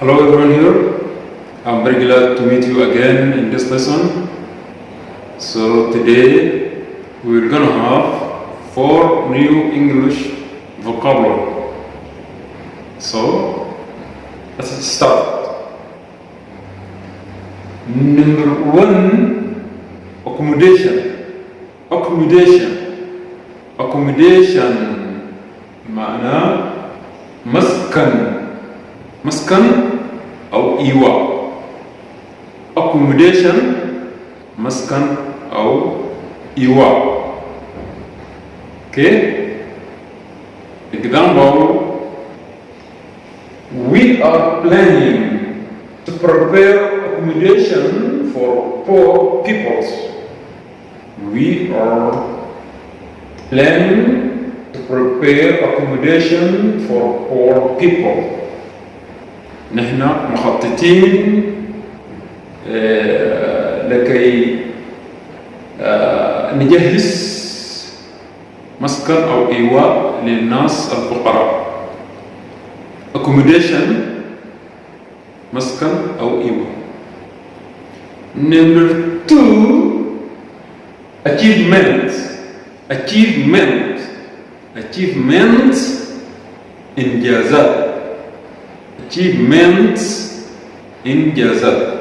Hello everyone here. I'm very glad to meet you again in this lesson. So today we're gonna have 4 new English vocabulary. So let's start. Number 1, accommodation. Accommodation معناه مسكن أو إيواء. accommodation مسكن أو إيواء. Okay. Example: we are planning to prepare accommodation for poor peoples. We are planning to prepare accommodation for poor people. نحن مخططين لكي نجهز مسكن أو إيواء للناس الفقراء. accommodation مسكن أو إيواء. Number 2, achievement. إنجازات.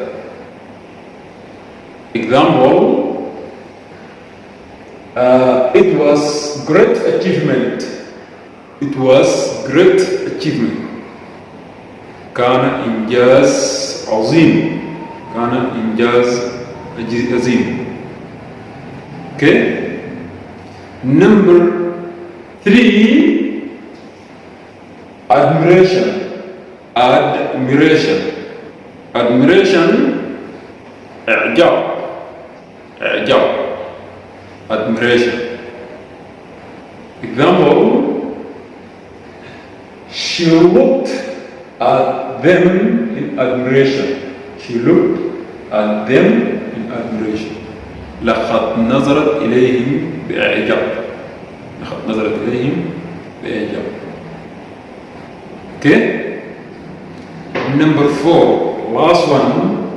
Example: it was great achievement. كان إنجاز عظيم. Okay. Number 3, admiration. إعجاب. admiration. Example: she looked at them in admiration. لقد نظرت إليهم بإعجاب. Okay. Number 4, last one,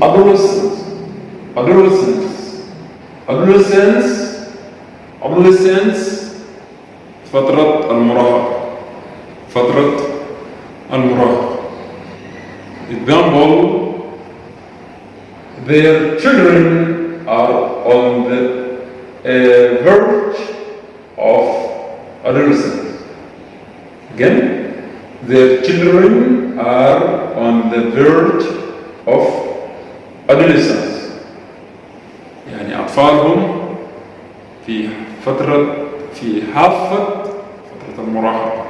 adolescence فترة المراهقة. Example: their children are on the verge of adolescence. Again, their children are on the verge of adolescence. يعني أطفالهم في حافة فترة المراهقة.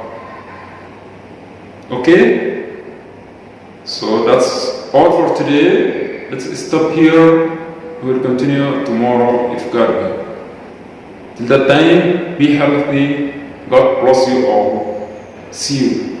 Okay, so that's all for today. Let's stop here. We'll continue tomorrow if God will. Till that time, be healthy. God bless you all. See you.